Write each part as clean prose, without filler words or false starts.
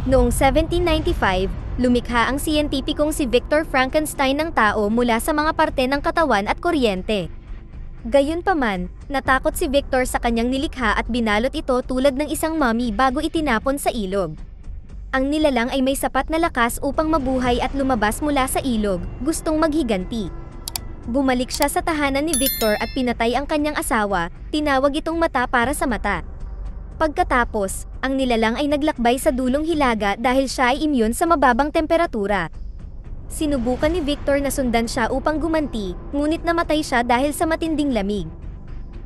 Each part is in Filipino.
Noong 1795, lumikha ang siyentipikong si Victor Frankenstein ng tao mula sa mga parte ng katawan at kuryente. Gayunpaman, natakot si Victor sa kanyang nilikha at binalot ito tulad ng isang mummy bago itinapon sa ilog. Ang nilalang ay may sapat na lakas upang mabuhay at lumabas mula sa ilog, gustong maghiganti. Bumalik siya sa tahanan ni Victor at pinatay ang kanyang asawa, tinawag itong mata para sa mata. Pagkatapos, ang nilalang ay naglakbay sa dulong hilaga dahil siya ay immune sa mababang temperatura. Sinubukan ni Victor na sundan siya upang gumanti, ngunit namatay siya dahil sa matinding lamig.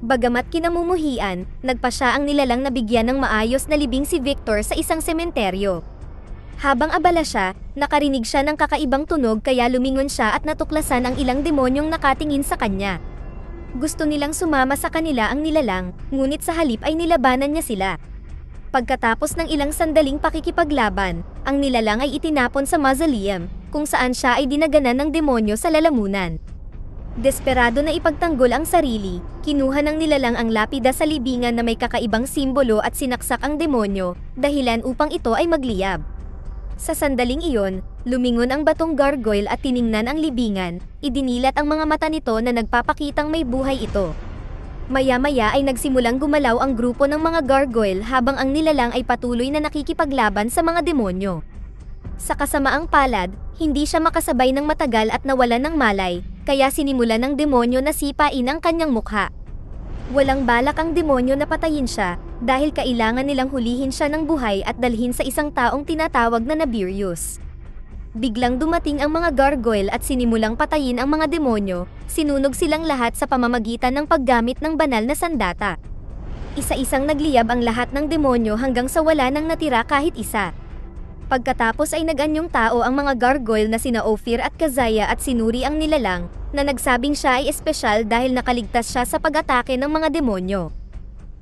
Bagamat kinamumuhian, nagpa siya ang nilalang na bigyan ng maayos na libing si Victor sa isang sementeryo. Habang abala siya, nakarinig siya ng kakaibang tunog kaya lumingon siya at natuklasan ang ilang demonyong nakatingin sa kanya. Gusto nilang sumama sa kanila ang nilalang, ngunit sa halip ay nilabanan niya sila. Pagkatapos ng ilang sandaling pakikipaglaban, ang nilalang ay itinapon sa mausoleum, kung saan siya ay dinaganan ng demonyo sa lalamunan. Desperado na ipagtanggol ang sarili, kinuha ng nilalang ang lapida sa libingan na may kakaibang simbolo at sinaksak ang demonyo, dahilan upang ito ay magliyab. Sa sandaling iyon, lumingon ang batong gargoyle at tiningnan ang libingan, idinilat ang mga mata nito na nagpapakitang may buhay ito. Maya-maya ay nagsimulang gumalaw ang grupo ng mga gargoyle habang ang nilalang ay patuloy na nakikipaglaban sa mga demonyo. Sa kasamaang palad, hindi siya makasabay ng matagal at nawalan ng malay, kaya sinimulan ng demonyo na sipain ang kanyang mukha. Walang balak ang demonyo na patayin siya, dahil kailangan nilang hulihin siya ng buhay at dalhin sa isang taong tinatawag na Nabirius. Biglang dumating ang mga gargoyle at sinimulang patayin ang mga demonyo, sinunog silang lahat sa pamamagitan ng paggamit ng banal na sandata. Isa-isang nagliyab ang lahat ng demonyo hanggang sa wala nang natira kahit isa. Pagkatapos ay nag-anyong tao ang mga gargoyle na sina Ophir at Kazaya at sinuri ang nilalang, na nagsabing siya ay espesyal dahil nakaligtas siya sa pag-atake ng mga demonyo.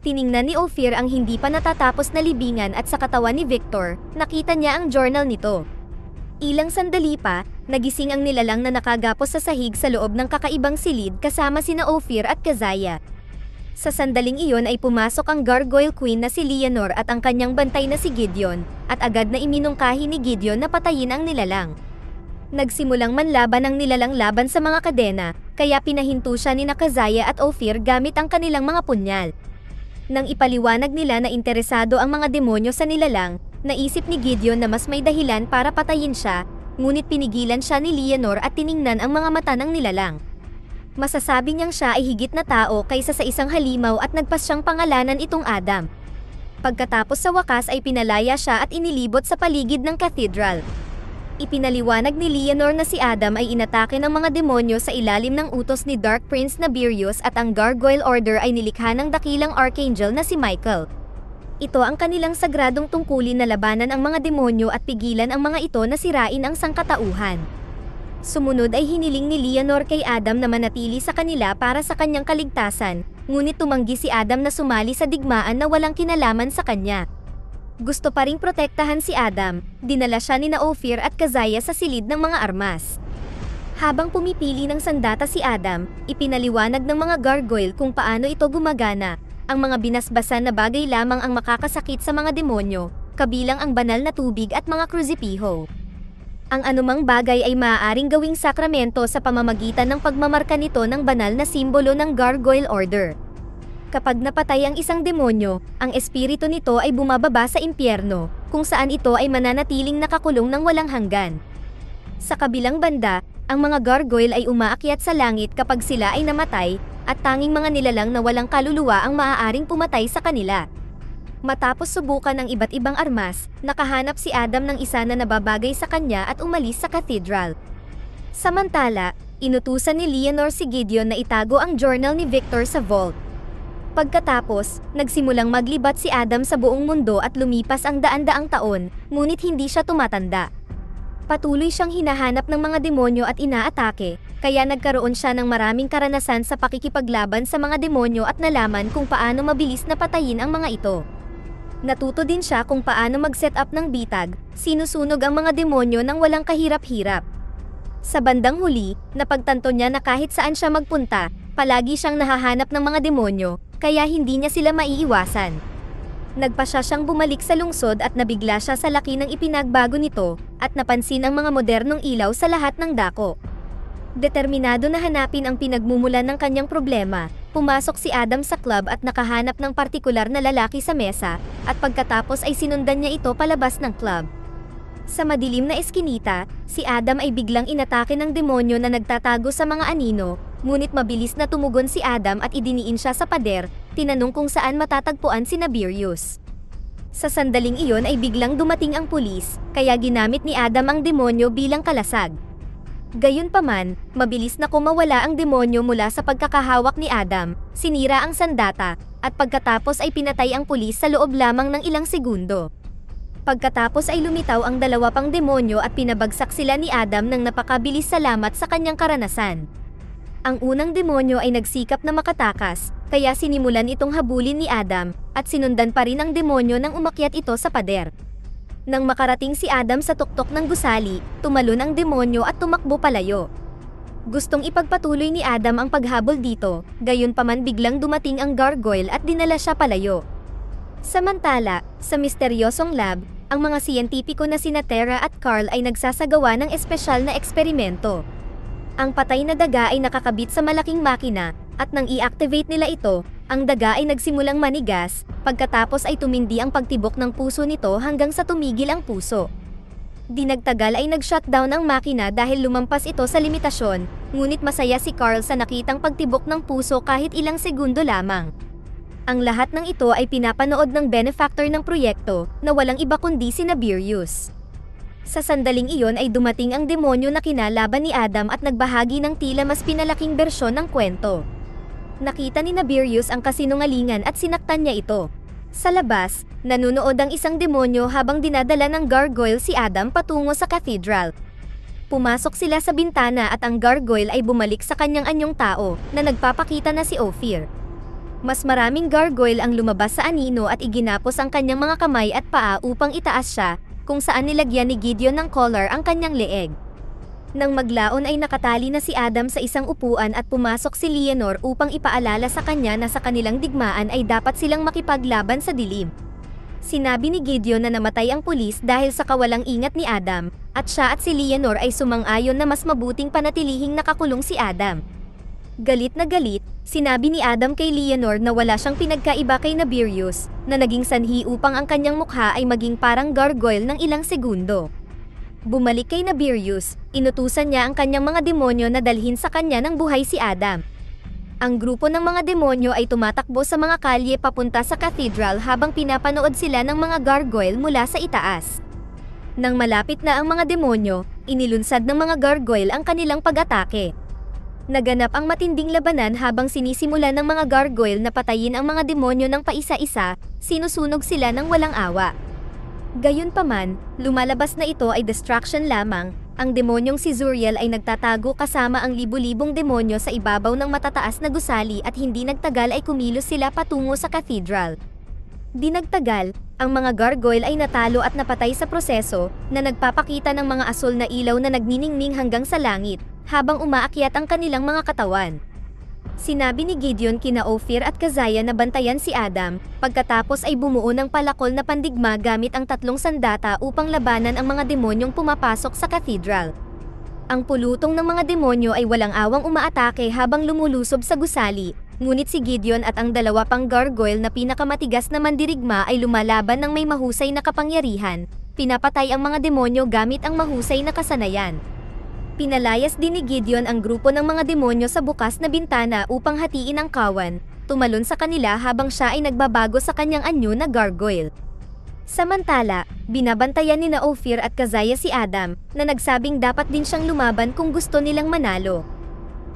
Tiningnan ni Ophir ang hindi pa natatapos na libingan at sa katawan ni Victor, nakita niya ang journal nito. Ilang sandali pa, nagising ang nilalang na nakagapos sa sahig sa loob ng kakaibang silid kasama sina Ophir at Kazaya. Sa sandaling iyon ay pumasok ang Gargoyle Queen na si Leonor at ang kanyang bantay na si Gideon, at agad na iminungkahi ni Gideon na patayin ang nilalang. Nagsimulang manlaban ang nilalang laban sa mga kadena, kaya pinahinto siya ni Kazaya at Ophir gamit ang kanilang mga punyal. Nang ipaliwanag nila na interesado ang mga demonyo sa nilalang, naisip ni Gideon na mas may dahilan para patayin siya, ngunit pinigilan siya ni Leonor at tiningnan ang mga mata ng nilalang. Masasabi niyang siya ay higit na tao kaysa sa isang halimaw at nagpas siyang pangalanan itong Adam. Pagkatapos sa wakas ay pinalaya siya at inilibot sa paligid ng cathedral. Ipinaliwanag ni Leonor na si Adam ay inatake ng mga demonyo sa ilalim ng utos ni Dark Prince Nabirius at ang Gargoyle Order ay nilikha ng dakilang Archangel na si Michael. Ito ang kanilang sagradong tungkulin na labanan ang mga demonyo at pigilan ang mga ito na sirain ang sangkatauhan. Sumunod ay hiniling ni Leonor kay Adam na manatili sa kanila para sa kanyang kaligtasan, ngunit tumanggi si Adam na sumali sa digmaan na walang kinalaman sa kanya. Gusto pa ring protektahan si Adam, dinala siya ni Ophir at Kazaya sa silid ng mga armas. Habang pumipili ng sandata si Adam, ipinaliwanag ng mga gargoyle kung paano ito gumagana. Ang mga binasbasan na bagay lamang ang makakasakit sa mga demonyo, kabilang ang banal na tubig at mga krusipiho. Ang anumang bagay ay maaaring gawing sakramento sa pamamagitan ng pagmamarka nito ng banal na simbolo ng Gargoyle Order. Kapag napatay ang isang demonyo, ang espiritu nito ay bumababa sa impyerno, kung saan ito ay mananatiling nakakulong ng walang hanggan. Sa kabilang banda, ang mga gargoyle ay umaakyat sa langit kapag sila ay namatay, at tanging mga nilalang na walang kaluluwa ang maaaring pumatay sa kanila. Matapos subukan ang iba't ibang armas, nakahanap si Adam ng isa na nababagay sa kanya at umalis sa cathedral. Samantala, inutusan ni Leonor si Gideon na itago ang journal ni Victor sa vault. Pagkatapos, nagsimulang maglibat si Adam sa buong mundo at lumipas ang daan-daang taon, ngunit hindi siya tumatanda. Patuloy siyang hinahanap ng mga demonyo at inaatake, kaya nagkaroon siya ng maraming karanasan sa pakikipaglaban sa mga demonyo at nalaman kung paano mabilis na patayin ang mga ito. Natuto din siya kung paano mag-set up ng bitag, sinusunog ang mga demonyo nang walang kahirap-hirap. Sa bandang huli, napagtanto niya na kahit saan siya magpunta, palagi siyang nahahanap ng mga demonyo, kaya hindi niya sila maiiwasan. Nagpa siya siyang bumalik sa lungsod at nabigla siya sa laki ng ipinagbago nito, at napansin ang mga modernong ilaw sa lahat ng dako. Determinado na hanapin ang pinagmumulan ng kanyang problema, pumasok si Adam sa club at nakahanap ng partikular na lalaki sa mesa, at pagkatapos ay sinundan niya ito palabas ng club. Sa madilim na eskinita, si Adam ay biglang inatake ng demonyo na nagtatago sa mga anino, ngunit mabilis na tumugon si Adam at idiniin siya sa pader, tinanong kung saan matatagpuan si Nabirius. Sa sandaling iyon ay biglang dumating ang pulis, kaya ginamit ni Adam ang demonyo bilang kalasag. Gayunpaman, mabilis na kumawala ang demonyo mula sa pagkakahawak ni Adam, sinira ang sandata, at pagkatapos ay pinatay ang pulis sa loob lamang ng ilang segundo. Pagkatapos ay lumitaw ang dalawa pang demonyo at pinabagsak sila ni Adam ng napakabilis salamat sa kanyang karanasan. Ang unang demonyo ay nagsikap na makatakas, kaya sinimulan itong habulin ni Adam, at sinundan pa rin ang demonyo nang umakyat ito sa pader. Nang makarating si Adam sa tuktok ng gusali, tumalon ang demonyo at tumakbo palayo. Gustong ipagpatuloy ni Adam ang paghabol dito, gayunpaman biglang dumating ang gargoyle at dinala siya palayo. Samantala, sa misteryosong lab, ang mga siyentipiko na sina Tara at Carl ay nagsasagawa ng espesyal na eksperimento. Ang patay na daga ay nakakabit sa malaking makina, at nang i-activate nila ito, ang daga ay nagsimulang manigas, pagkatapos ay tumindi ang pagtibok ng puso nito hanggang sa tumigil ang puso. Di nagtagal ay nag-shutdown ang makina dahil lumampas ito sa limitasyon, ngunit masaya si Carl sa nakitang pagtibok ng puso kahit ilang segundo lamang. Ang lahat ng ito ay pinapanood ng benefactor ng proyekto, na walang iba kundi si Nabirius. Sa sandaling iyon ay dumating ang demonyo na kinalaban ni Adam at nagbahagi ng tila mas pinalaking bersyon ng kwento. Nakita ni Nabirius ang kasinungalingan at sinaktan niya ito. Sa labas, nanunood ang isang demonyo habang dinadala ng gargoyle si Adam patungo sa cathedral. Pumasok sila sa bintana at ang gargoyle ay bumalik sa kanyang anyong tao, na nagpapakita na si Ophir. Mas maraming gargoyle ang lumabas sa anino at iginapos ang kanyang mga kamay at paa upang itaas siya, kung saan nilagyan ni Gideon ng collar ang kanyang leeg. Nang maglaon ay nakatali na si Adam sa isang upuan at pumasok si Leonor upang ipaalala sa kanya na sa kanilang digmaan ay dapat silang makipaglaban sa dilim. Sinabi ni Gideon na namatay ang pulis dahil sa kawalang ingat ni Adam, at siya at si Leonor ay sumang-ayon na mas mabuting panatilihing nakakulong si Adam. Galit na galit, sinabi ni Adam kay Leonor na wala siyang pinagkaiba kay Nabirius, na naging sanhi upang ang kanyang mukha ay maging parang gargoyle ng ilang segundo. Bumalik kay Nabirius, inutusan niya ang kanyang mga demonyo na dalhin sa kanya ng buhay si Adam. Ang grupo ng mga demonyo ay tumatakbo sa mga kalye papunta sa cathedral habang pinapanood sila ng mga gargoyle mula sa itaas. Nang malapit na ang mga demonyo, inilunsad ng mga gargoyle ang kanilang pag-atake. Naganap ang matinding labanan habang sinisimulan ng mga gargoyle na patayin ang mga demonyo ng paisa-isa, sinusunog sila ng walang awa. Gayunpaman, lumalabas na ito ay distraction lamang, ang demonyong si Zuriel ay nagtatago kasama ang libu-libong demonyo sa ibabaw ng matataas na gusali at hindi nagtagal ay kumilos sila patungo sa cathedral. Di nagtagal, ang mga gargoyle ay natalo at napatay sa proseso, na nagpapakita ng mga asul na ilaw na nagniningning hanggang sa langit, habang umaakyat ang kanilang mga katawan. Sinabi ni Gideon kina Ophir at Kazaya na bantayan si Adam, pagkatapos ay bumuo ng palakol na pandigma gamit ang 3 sandata upang labanan ang mga demonyong pumapasok sa cathedral. Ang pulutong ng mga demonyo ay walang awang umaatake habang lumulusob sa gusali, ngunit si Gideon at ang 2 pang gargoyle na pinakamatigas na mandirigma ay lumalaban ng may mahusay na kapangyarihan, pinapatay ang mga demonyo gamit ang mahusay na kasanayan. Pinalayas din ni Gideon ang grupo ng mga demonyo sa bukas na bintana upang hatiin ang kawan, tumalon sa kanila habang siya ay nagbabago sa kanyang anyo na gargoyle. Samantala, binabantayan ni Ophir at Kazaya si Adam, na nagsabing dapat din siyang lumaban kung gusto nilang manalo.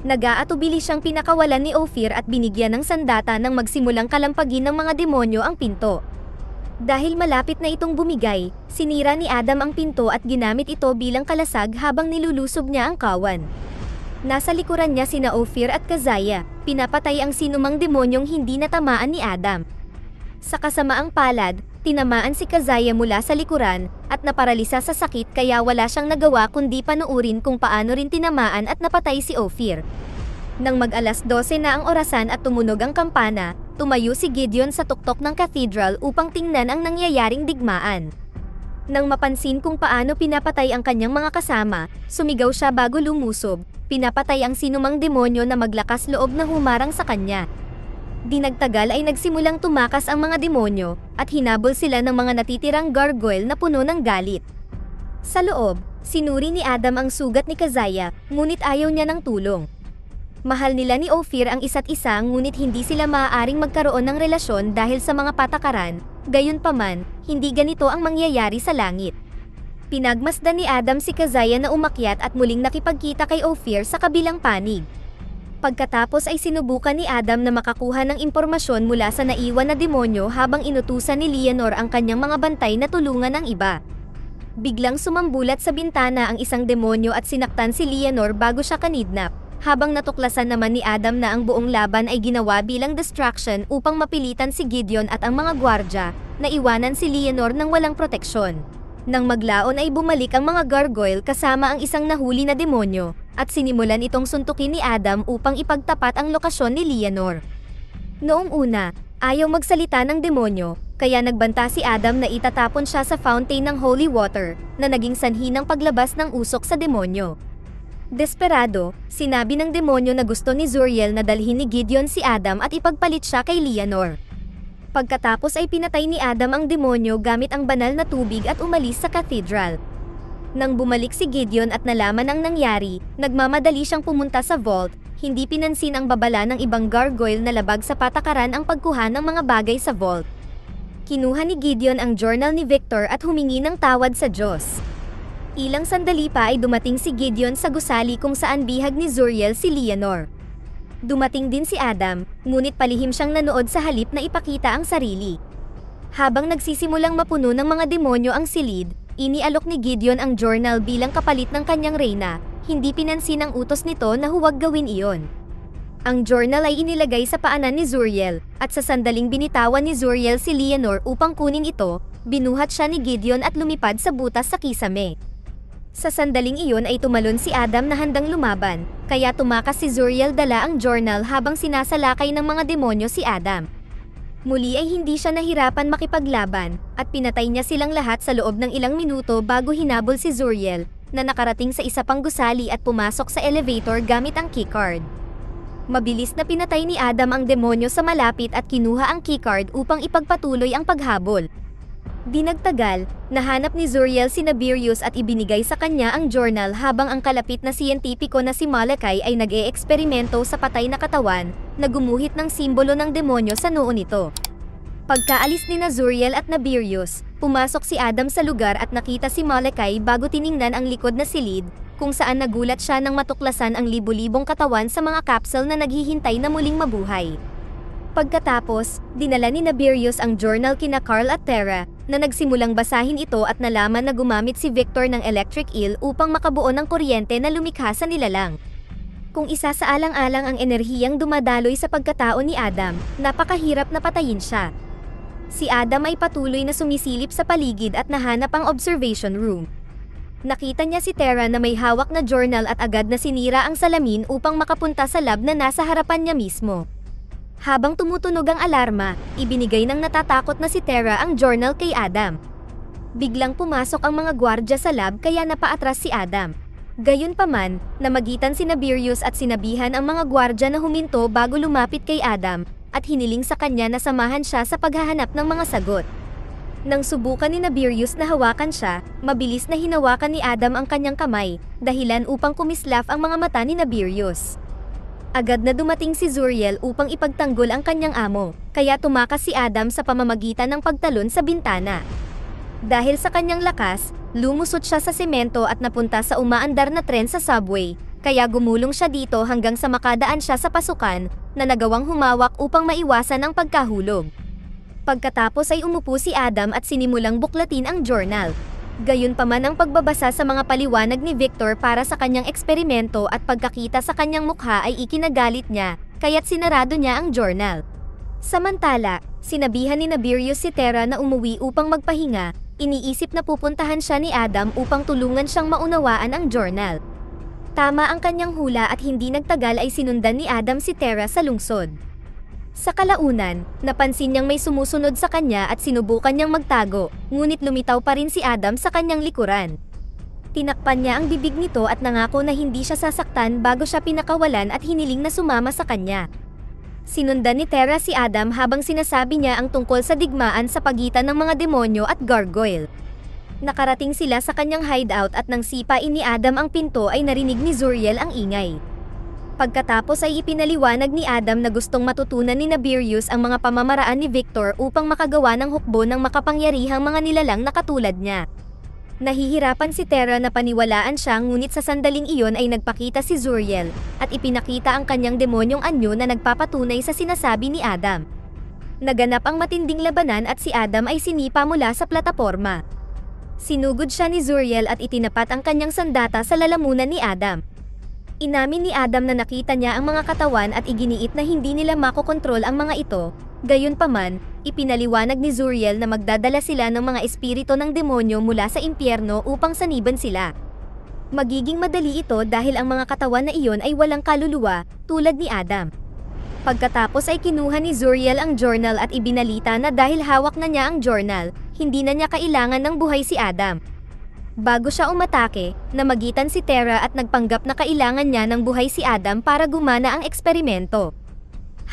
Nag-aatubili siyang pinakawalan ni Ophir at binigyan ng sandata nang magsimulang kalampagin ng mga demonyo ang pinto. Dahil malapit na itong bumigay, sinira ni Adam ang pinto at ginamit ito bilang kalasag habang nilulusob niya ang kawan. Nasa likuran niya sina Ophir at Kazaya, pinapatay ang sinumang demonyong hindi natamaan ni Adam. Sa kasamaang palad, tinamaan si Kazaya mula sa likuran, at naparalisa sa sakit kaya wala siyang nagawa kundi panuurin kung paano rin tinamaan at napatay si Ophir. Nang mag-alas 12 na ang orasan at tumunog ang kampana, tumayo si Gideon sa tuktok ng cathedral upang tingnan ang nangyayaring digmaan. Nang mapansin kung paano pinapatay ang kanyang mga kasama, sumigaw siya bago lumusob, pinapatay ang sinumang demonyo na maglakas loob na humarang sa kanya. Di nagtagal ay nagsimulang tumakas ang mga demonyo, at hinabol sila ng mga natitirang gargoyle na puno ng galit. Sa loob, sinuri ni Adam ang sugat ni Kazaya, ngunit ayaw niya ng tulong. Mahal nila ni Ophir ang isa't isa ngunit hindi sila maaaring magkaroon ng relasyon dahil sa mga patakaran, gayunpaman, hindi ganito ang mangyayari sa langit. Pinagmasdan ni Adam si Kazaya na umakyat at muling nakipagkita kay Ophir sa kabilang panig. Pagkatapos ay sinubukan ni Adam na makakuha ng impormasyon mula sa naiwan na demonyo habang inutusan ni Leonor ang kanyang mga bantay na tulungan ang iba. Biglang sumambulat sa bintana ang isang demonyo at sinaktan si Leonor bago siya kanidnap, habang natuklasan naman ni Adam na ang buong laban ay ginawa bilang distraction upang mapilitan si Gideon at ang mga gwardya na iwanan si Leonor ng walang proteksyon. Nang maglaon ay bumalik ang mga gargoyle kasama ang isang nahuli na demonyo, at sinimulan itong suntukin ni Adam upang ipagtapat ang lokasyon ni Leonor. Noong una, ayaw magsalita ng demonyo, kaya nagbanta si Adam na itatapon siya sa fountain ng holy water, na naging sanhi ng paglabas ng usok sa demonyo. Desperado, sinabi ng demonyo na gusto ni Zuriel na dalhin ni Gideon si Adam at ipagpalit siya kay Leonor. Pagkatapos ay pinatay ni Adam ang demonyo gamit ang banal na tubig at umalis sa cathedral. Nang bumalik si Gideon at nalaman ang nangyari, nagmamadali siyang pumunta sa vault, hindi pinansin ang babala ng ibang gargoyle na labag sa patakaran ang pagkuha ng mga bagay sa vault. Kinuha ni Gideon ang journal ni Victor at humingi ng tawad sa Diyos. Ilang sandali pa ay dumating si Gideon sa gusali kung saan bihag ni Zuriel si Leonor. Dumating din si Adam, ngunit palihim siyang nanood sa halip na ipakita ang sarili. Habang nagsisimulang mapuno ng mga demonyo ang silid, inialok ni Gideon ang journal bilang kapalit ng kanyang reyna, hindi pinansin ang utos nito na huwag gawin iyon. Ang journal ay inilagay sa paanan ni Zuriel, at sa sandaling binitawan ni Zuriel si Leonor upang kunin ito, binuhat siya ni Gideon at lumipad sa butas sa kisame. Sa sandaling iyon ay tumalon si Adam na handang lumaban, kaya tumakas si Zuriel dala ang journal habang sinasalakay ng mga demonyo si Adam. Muli ay hindi siya nahirapan makipaglaban, at pinatay niya silang lahat sa loob ng ilang minuto bago hinabol si Zuriel, na nakarating sa isa pang gusali at pumasok sa elevator gamit ang keycard. Mabilis na pinatay ni Adam ang demonyo sa malapit at kinuha ang keycard upang ipagpatuloy ang paghabol. Di nagtagal, nahanap ni Zuriel si Nabirius at ibinigay sa kanya ang journal habang ang kalapit na siyentipiko na si Malachi ay nag-eeksperimento sa patay na katawan na gumuhit ng simbolo ng demonyo sa noo nito. Pagkaalis ni Zuriel at Nabirius, pumasok si Adam sa lugar at nakita si Malachi bago tiningnan ang likod na silid, kung saan nagulat siya nang matuklasan ang libu-libong katawan sa mga capsule na naghihintay na muling mabuhay. Pagkatapos, dinala ni Nabirius ang journal kina Carl at Tara, na nagsimulang basahin ito at nalaman na gumamit si Victor ng electric eel upang makabuo ng kuryente na lumikha sa nilalang. Kung isa sa alang-alang ang enerhiyang dumadaloy sa pagkatao ni Adam, napakahirap na patayin siya. Si Adam ay patuloy na sumisilip sa paligid at nahanap ang observation room. Nakita niya si Tara na may hawak na journal at agad na sinira ang salamin upang makapunta sa lab na nasa harapan niya mismo. Habang tumutunog ang alarma, ibinigay ng natatakot na si Tara ang journal kay Adam. Biglang pumasok ang mga gwardya sa lab kaya napaatras si Adam. Gayunpaman, namagitan si Nabirius at sinabihan ang mga gwardya na huminto bago lumapit kay Adam, at hiniling sa kanya na samahan siya sa paghahanap ng mga sagot. Nang subukan ni Nabirius na hawakan siya, mabilis na hinawakan ni Adam ang kanyang kamay, dahilan upang kumislap ang mga mata ni Nabirius. Agad na dumating si Zuriel upang ipagtanggol ang kanyang amo, kaya tumakas si Adam sa pamamagitan ng pagtalon sa bintana. Dahil sa kanyang lakas, lumusot siya sa semento at napunta sa umaandar na tren sa subway, kaya gumulong siya dito hanggang sa makadaan siya sa pasukan, na nagawang humawak upang maiwasan ang pagkahulog. Pagkatapos ay umupo si Adam at sinimulang buklatin ang journal. Gayunpaman ang pagbabasa sa mga paliwanag ni Victor para sa kanyang eksperimento at pagkakita sa kanyang mukha ay ikinagalit niya, kaya't sinarado niya ang journal. Samantala, sinabihan ni Nabirius si Tara na umuwi upang magpahinga, iniisip na pupuntahan siya ni Adam upang tulungan siyang maunawaan ang journal. Tama ang kanyang hula at hindi nagtagal ay sinundan ni Adam si Tara sa lungsod. Sa kalaunan, napansin niyang may sumusunod sa kanya at sinubukan niyang magtago, ngunit lumitaw pa rin si Adam sa kanyang likuran. Tinakpan niya ang bibig nito at nangako na hindi siya sasaktan bago siya pinakawalan at hiniling na sumama sa kanya. Sinundan ni Terra si Adam habang sinasabi niya ang tungkol sa digmaan sa pagitan ng mga demonyo at gargoyle. Nakarating sila sa kanyang hideout at nang sipain ni Adam ang pinto ay narinig ni Zuriel ang ingay. Pagkatapos ay ipinaliwanag ni Adam na gustong matutunan ni Nabirius ang mga pamamaraan ni Victor upang makagawa ng hukbo ng makapangyarihang mga nilalang na katulad niya. Nahihirapan si Terra na paniwalaan siya ngunit sa sandaling iyon ay nagpakita si Zuriel at ipinakita ang kanyang demonyong anyo na nagpapatunay sa sinasabi ni Adam. Naganap ang matinding labanan at si Adam ay sinipa mula sa plataporma. Sinugod siya ni Zuriel at itinapat ang kanyang sandata sa lalamunan ni Adam. Inamin ni Adam na nakita niya ang mga katawan at iginiit na hindi nila makokontrol ang mga ito. Gayunpaman, ipinaliwanag ni Zuriel na magdadala sila ng mga espiritu ng demonyo mula sa impyerno upang saniban sila. Magiging madali ito dahil ang mga katawan na iyon ay walang kaluluwa, tulad ni Adam. Pagkatapos ay kinuha ni Zuriel ang journal at ibinalita na dahil hawak na niya ang journal, hindi na niya kailangan ng buhay si Adam. Bago siya umatake, namagitan si Terra at nagpanggap na kailangan niya ng buhay si Adam para gumana ang eksperimento.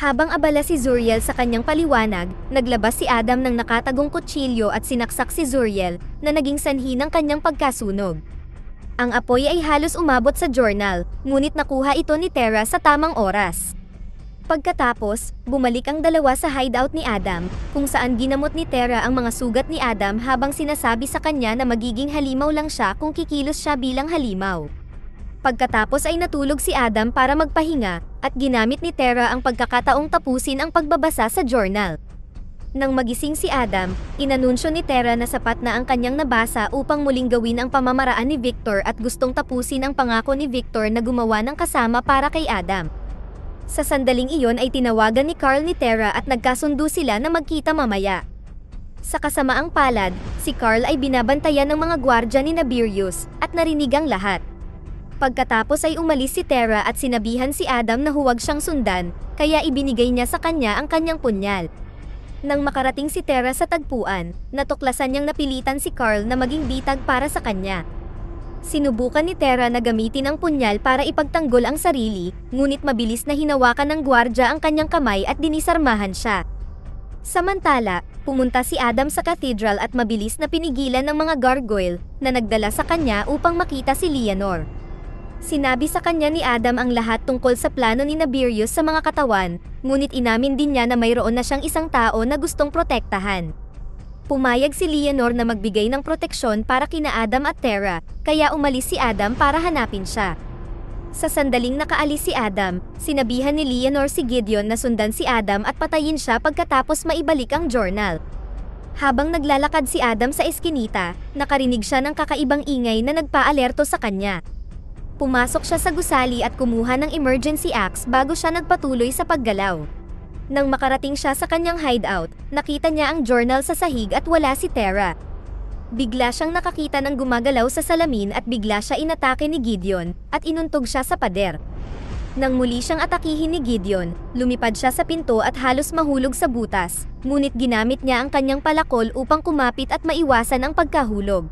Habang abala si Zuriel sa kanyang paliwanag, naglabas si Adam ng nakatagong kutsilyo at sinaksak si Zuriel, na naging sanhi ng kanyang pagkasunog. Ang apoy ay halos umabot sa journal, ngunit nakuha ito ni Terra sa tamang oras. Pagkatapos, bumalik ang dalawa sa hideout ni Adam, kung saan ginamot ni Terra ang mga sugat ni Adam habang sinasabi sa kanya na magiging halimaw lang siya kung kikilos siya bilang halimaw. Pagkatapos ay natulog si Adam para magpahinga, at ginamit ni Terra ang pagkakataong tapusin ang pagbabasa sa journal. Nang magising si Adam, inanunsyo ni Terra na sapat na ang kanyang nabasa upang muling gawin ang pamamaraan ni Victor at gustong tapusin ang pangako ni Victor na gumawa ng kasama para kay Adam. Sa sandaling iyon ay tinawagan ni Carl ni Terra at nagkasundo sila na magkita mamaya. Sa kasamaang palad, si Carl ay binabantayan ng mga gwardya ni Nabirius, at narinig ang lahat. Pagkatapos ay umalis si Terra at sinabihan si Adam na huwag siyang sundan, kaya ibinigay niya sa kanya ang kanyang punyal. Nang makarating si Terra sa tagpuan, natuklasan niyang napilitan si Carl na maging bitag para sa kanya. Sinubukan ni Terra na gamitin ang punyal para ipagtanggol ang sarili, ngunit mabilis na hinawakan ng gwardya ang kanyang kamay at dinisarmahan siya. Samantala, pumunta si Adam sa cathedral at mabilis na pinigilan ng mga gargoyle na nagdala sa kanya upang makita si Leonor. Sinabi sa kanya ni Adam ang lahat tungkol sa plano ni Nabirius sa mga katawan, ngunit inamin din niya na mayroon na siyang isang tao na gustong protektahan. Pumayag si Leonor na magbigay ng proteksyon para kina Adam at Terra, kaya umalis si Adam para hanapin siya. Sa sandaling nakaalis si Adam, sinabihan ni Leonor si Gideon na sundan si Adam at patayin siya pagkatapos maibalik ang journal. Habang naglalakad si Adam sa eskinita, nakarinig siya ng kakaibang ingay na nagpaalerto sa kanya. Pumasok siya sa gusali at kumuha ng emergency axe bago siya nagpatuloy sa paggalaw. Nang makarating siya sa kanyang hideout, nakita niya ang journal sa sahig at wala si Terra. Bigla siyang nakakita ng gumagalaw sa salamin at bigla siya inatake ni Gideon, at inuntog siya sa pader. Nang muli siyang atakihin ni Gideon, lumipad siya sa pinto at halos mahulog sa butas, ngunit ginamit niya ang kanyang palakol upang kumapit at maiwasan ang pagkahulog.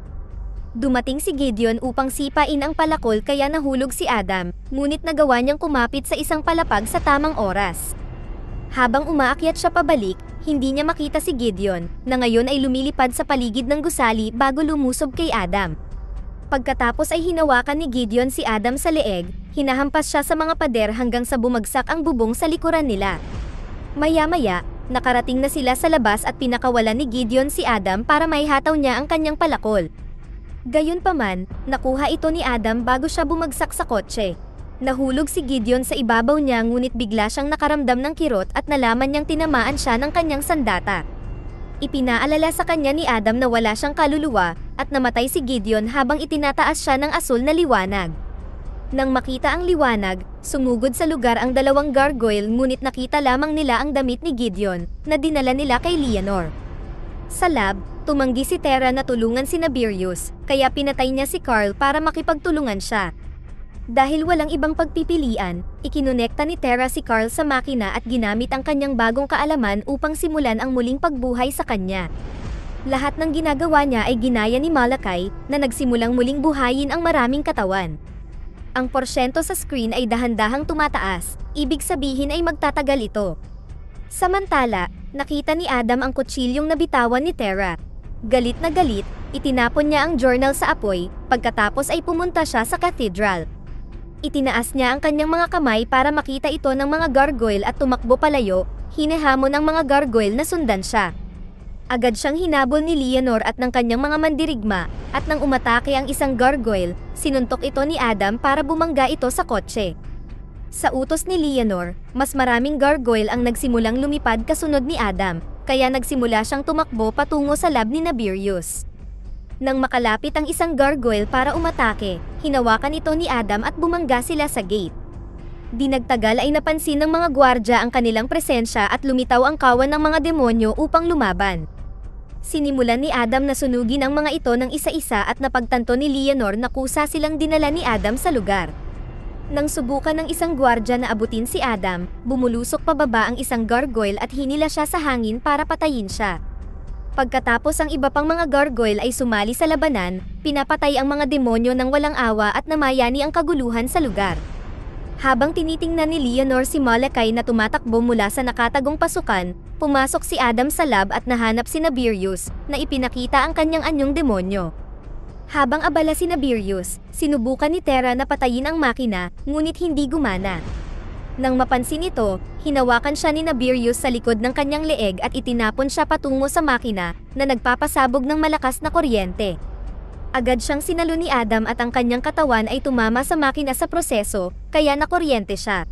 Dumating si Gideon upang sipain ang palakol kaya nahulog si Adam, ngunit nagawa niyang kumapit sa isang palapag sa tamang oras. Habang umaakyat siya pabalik, hindi niya makita si Gideon, na ngayon ay lumilipad sa paligid ng gusali bago lumusob kay Adam. Pagkatapos ay hinawakan ni Gideon si Adam sa leeg, hinahampas siya sa mga pader hanggang sa bumagsak ang bubong sa likuran nila. Maya-maya, nakarating na sila sa labas at pinakawalan ni Gideon si Adam para maihataw niya ang kanyang palakol. Gayunpaman, nakuha ito ni Adam bago siya bumagsak sa kotse. Nahulog si Gideon sa ibabaw niya ngunit bigla siyang nakaramdam ng kirot at nalaman niyang tinamaan siya ng kanyang sandata. Ipinaalala sa kanya ni Adam na wala siyang kaluluwa at namatay si Gideon habang itinataas siya ng asul na liwanag. Nang makita ang liwanag, sumugod sa lugar ang dalawang gargoyle ngunit nakita lamang nila ang damit ni Gideon na dinala nila kay Leonor. Sa lab, tumanggi si Terra na tulungan si Nabirius, kaya pinatay niya si Carl para makipagtulungan siya. Dahil walang ibang pagpipilian, ikinonekta ni Terra si Carl sa makina at ginamit ang kanyang bagong kaalaman upang simulan ang muling pagbuhay sa kanya. Lahat ng ginagawa niya ay ginaya ni Malachi, na nagsimulang muling buhayin ang maraming katawan. Ang porsyento sa screen ay dahan-dahang tumataas, ibig sabihin ay magtatagal ito. Samantala, nakita ni Adam ang kutsilyong nabitawan ni Terra. Galit na galit, itinapon niya ang journal sa apoy, pagkatapos ay pumunta siya sa cathedral. Itinaas niya ang kanyang mga kamay para makita ito ng mga gargoyle at tumakbo palayo, hinahamon ang mga gargoyle na sundan siya. Agad siyang hinabol ni Leonor at ng kanyang mga mandirigma, at nang umatake ang isang gargoyle, sinuntok ito ni Adam para bumangga ito sa kotse. Sa utos ni Leonor, mas maraming gargoyle ang nagsimulang lumipad kasunod ni Adam, kaya nagsimula siyang tumakbo patungo sa lab ni Nabirius. Nang makalapit ang isang gargoyle para umatake, hinawakan ito ni Adam at bumangga sila sa gate. Di nagtagal ay napansin ng mga gwardya ang kanilang presensya at lumitaw ang kawan ng mga demonyo upang lumaban. Sinimulan ni Adam na sunugin ang mga ito ng isa-isa at napagtanto ni Leonor na kusa silang dinala ni Adam sa lugar. Nang subukan ng isang gwardya na abutin si Adam, bumulusok pababa ang isang gargoyle at hinila siya sa hangin para patayin siya. Pagkatapos ang iba pang mga gargoyle ay sumali sa labanan, pinapatay ang mga demonyo ng walang awa at namayani ang kaguluhan sa lugar. Habang tinitingnan ni Leonor si Malachi na tumatakbo mula sa nakatagong pasukan, pumasok si Adam sa lab at nahanap si Nabirius, na ipinakita ang kanyang anyong demonyo. Habang abala si Nabirius, sinubukan ni Terra na patayin ang makina, ngunit hindi gumana. Nang mapansin ito, hinawakan siya ni Nabirius sa likod ng kanyang leeg at itinapon siya patungo sa makina, na nagpapasabog ng malakas na kuryente. Agad siyang sinalo ni Adam at ang kanyang katawan ay tumama sa makina sa proseso, kaya nakuryente siya.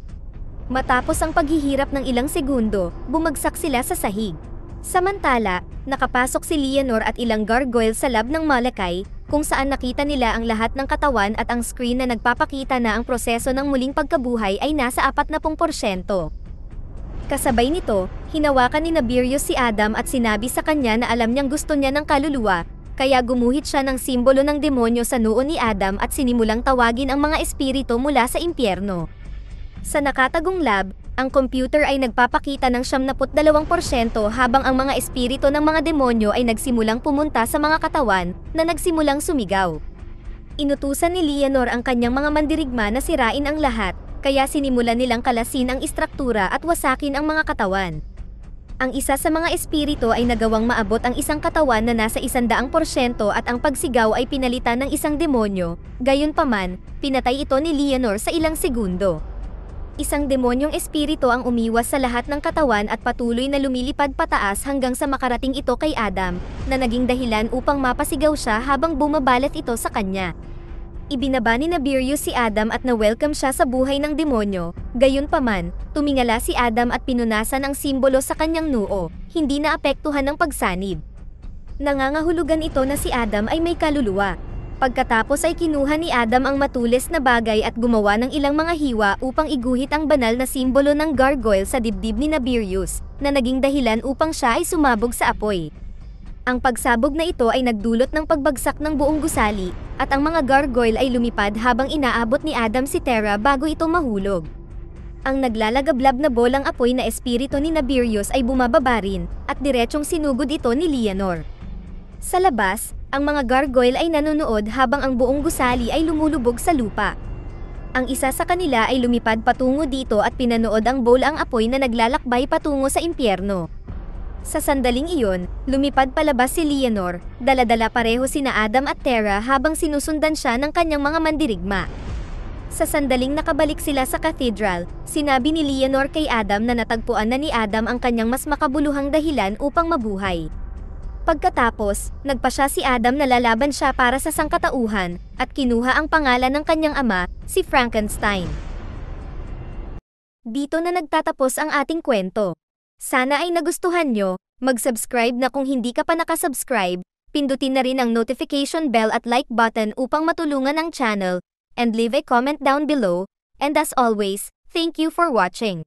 Matapos ang paghihirap ng ilang segundo, bumagsak sila sa sahig. Samantala, nakapasok si Leonor at ilang gargoyle sa lab ng Malachi, kung saan nakita nila ang lahat ng katawan at ang screen na nagpapakita na ang proseso ng muling pagkabuhay ay nasa 40%. Kasabay nito, hinawakan ni Nabirius si Adam at sinabi sa kanya na alam niyang gusto niya ng kaluluwa, kaya gumuhit siya ng simbolo ng demonyo sa noo ni Adam at sinimulang tawagin ang mga espiritu mula sa impyerno. Sa nakatagong lab, ang computer ay nagpapakita ng 72% habang ang mga espiritu ng mga demonyo ay nagsimulang pumunta sa mga katawan na nagsimulang sumigaw. Inutusan ni Leonor ang kanyang mga mandirigma na sirain ang lahat, kaya sinimulan nilang kalasin ang istruktura at wasakin ang mga katawan. Ang isa sa mga espiritu ay nagawang maabot ang isang katawan na nasa 100% at ang pagsigaw ay pinalitan ng isang demonyo, gayunpaman, pinatay ito ni Leonor sa ilang segundo. Isang demonyong espiritu ang umiwas sa lahat ng katawan at patuloy na lumilipad pataas hanggang sa makarating ito kay Adam, na naging dahilan upang mapasigaw siya habang bumabalat ito sa kanya. Ibinaba ni Nabirius si Adam at na-welcome siya sa buhay ng demonyo, gayunpaman, tumingala si Adam at pinunasan ang simbolo sa kanyang noo, hindi naapektuhan ng pagsanib. Nangangahulugan ito na si Adam ay may kaluluwa. Pagkatapos ay kinuha ni Adam ang matulis na bagay at gumawa ng ilang mga hiwa upang iguhit ang banal na simbolo ng gargoyle sa dibdib ni Nabirius, na naging dahilan upang siya ay sumabog sa apoy. Ang pagsabog na ito ay nagdulot ng pagbagsak ng buong gusali, at ang mga gargoyle ay lumipad habang inaabot ni Adam si Terra bago ito mahulog. Ang naglalagablab na bolang apoy na espiritu ni Nabirius ay bumababa rin, at diretsong sinugod ito ni Leonor. Sa labas, ang mga gargoyle ay nanonood habang ang buong gusali ay lumulubog sa lupa. Ang isa sa kanila ay lumipad patungo dito at pinanood ang bolang apoy na naglalakbay patungo sa impyerno. Sa sandaling iyon, lumipad palabas si Leonor, dala-dala pareho sina Adam at Terra habang sinusundan siya ng kanyang mga mandirigma. Sa sandaling nakabalik sila sa cathedral, sinabi ni Leonor kay Adam na natagpuan na ni Adam ang kanyang mas makabuluhang dahilan upang mabuhay. Pagkatapos, nagpa siya si Adam na lalaban siya para sa sangkatauhan, at kinuha ang pangalan ng kanyang ama, si Frankenstein. Dito na nagtatapos ang ating kwento. Sana ay nagustuhan nyo, mag-subscribe na kung hindi ka pa nakasubscribe, pindutin na rin ang notification bell at like button upang matulungan ang channel, and leave a comment down below, and as always, thank you for watching.